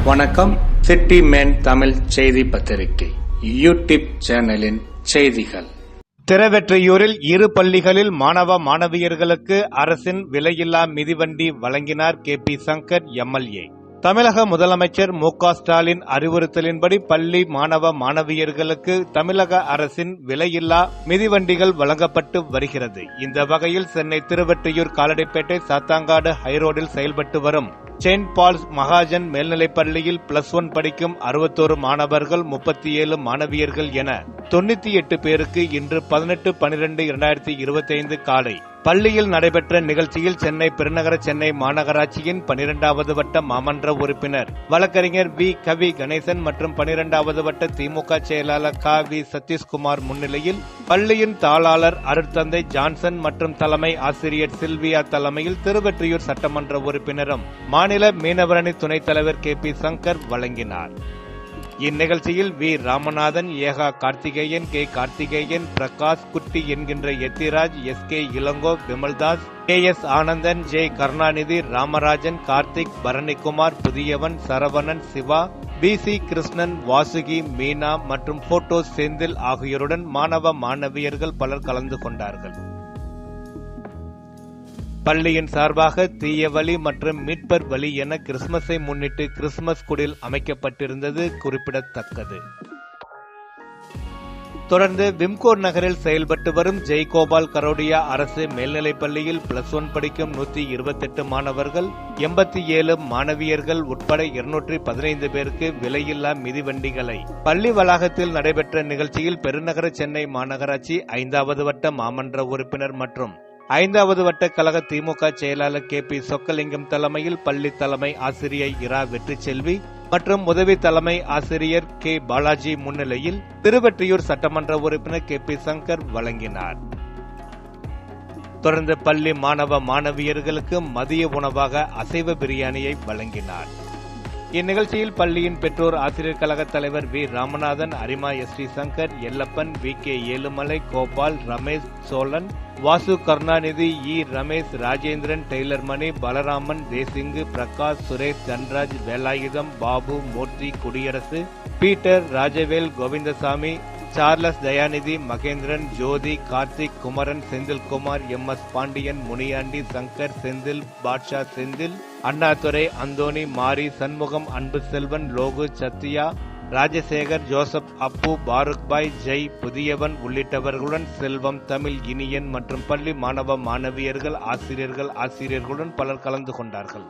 வணக்கம். City man Tamil செய்தி பத்திரிகை யூடியூப் சேனலின் செய்திகள். திருவெற்றியூரில் இரு பள்ளிகளில் மாணவ மாணவியர்களுக்கு அரசின் விலையில்லா மிதிவண்டி வழங்கினார் KP சங்கர் MLA. தமிழக முதலமைச்சர் மு.க. ஸ்டாலின் அறிவுறுத்தலின்படி பள்ளி மாணவ மாணவியர்களுக்கு தமிழக அரசின் விலையில்லா மிதிவண்டிகள் வழங்கப்பட்டு வருகிறது. இந்த வகையில் சென்னை திருவெற்றியூர் காலடிப்பேட்டை சாத்தாங்காடு ஹைரோடில் செயல்பட்டு வரும் செயின்ட் பால்ஸ் மகாஜன் மேல்நிலைப்பள்ளியில் +1 படிக்கும் 61 மாணவர்கள் 37 மாணவியர்கள் என 98 பேருக்கு இன்று 18/12/2025 காலை பள்ளியில் நடைபெற்ற நிகழ்ச்சியில் சென்னை பெருநகர சென்னை மாநகராட்சியின் 12வது வட்ட மாமன்ற உறுப்பினர் வழக்கறிஞர் வி. கவி கணேசன் மற்றும் 12வது வட்ட திமுக செயலாளர் க. சதீஷ்குமார் முன்னிலையில் பள்ளியின் தாளாளர் அருட்தந்தை ஜான்சன் மற்றும் தலைமை ஆசிரியர் சில்வியா தலைமையில் திருவெற்றியூர் சட்டமன்ற உறுப்பினரும் மாநில மீனவரணி துணைத் தலைவர் KP சங்கர் வழங்கினார். இந்நிகழ்ச்சியில் we. Ramanathan, Eka Karthikeyan, K. Karthikeyan, Prakash, குட்டி என்கின்ற Ethiraj, SK Ilango, Vimaldas, KS Anandan, J. Karunanidhi, Ramarajan, Karthik, Baranikumar, புதியவன், Saravanan, Siva, BC Krishnan, Vasuki, Meena மற்றும் போட்டோஸ் செந்தில் ஆகியோருடன் மாணவ மாணவியர்கள் பலர் கலந்து கொண்டார்கள். பள்ளியின் சார்பாக தீயவழி மற்றும் மீட்பர் வழி என கிறிஸ்துமஸை முன்னிட்டு கிறிஸ்துமஸ் குடில் அமைக்கப்பட்டிருந்தது குறிப்பிடத்தக்கது. தொடர்ந்து விம்கோர் நகரில் செயல்பட்டு வரும் ஜெய்கோபால் கரோடியா அரசு மேல்நிலைப்பள்ளியில் +1 படிக்கும் 128 மாணவர்கள், 87 மாணவியர்கள் உட்பட 215 பேருக்கு விலையில்லா மிதிவண்டிகளை பள்ளி வளாகத்தில் நடைபெற்ற நிகழ்ச்சியில் பெருநகர சென்னை மாநகராட்சி 5வது வட்ட மாமன்ற உறுப்பினர் மற்றும் 5வது வட்ட கழக திமுக செயலாளர் KP சொக்கலிங்கம் தலைமையில் பள்ளி தலைமை ஆசிரியர் இரா வெற்றிச்செல்வி மற்றும் உதவி தலைமை ஆசிரியர் K. பாலாஜி முன்னிலையில் திருவெற்றியூர் சட்டமன்ற உறுப்பினர் KP சங்கர் வழங்கினார். தொடர்ந்து பள்ளி மாணவ மாணவியர்களுக்கு மதிய உணவாக அசைவ பிரியாணியை வழங்கினார். இந்நிகழ்ச்சியில் பள்ளியின் பெற்றோர் ஆசிரியர் கழக தலைவர் we. Ramanathan, Arima ST Shankar, Ellappan, VK Ezhumalai, Gopal, Ramesh Cholan, Vasu, Karunanidhi, E. Ramesh, Rajendran, டெய்லர்மணி, Balaraman, Desingu, Prakash, Suresh, Dhanraj, Velayutham, Babu, மூர்த்தி, குடியரசு, பீட்டர், ராஜவேல், கோவிந்தசாமி, சார்லஸ், தயாநிதி, மகேந்திரன், ஜோதி, கார்த்திக், குமரன், செந்தில்குமார், MS பாண்டியன், முனியாண்டி, சங்கர், செந்தில், பாட்ஷா, செந்தில், அண்ணாதுரை, அந்தோணி, மாரி, சண்முகம், அன்பு செல்வன், லோகு, சத்யா, ராஜசேகர், ஜோசப், அப்பு, பாருக்பாய், ஜெய், புதியவன் உள்ளிட்டவர்களுடன் செல்வம், தமிழ், இனியன் மற்றும் பள்ளி மாணவ மாணவியர்கள், ஆசிரியர்களுடன் பலர் கலந்து கொண்டார்கள்.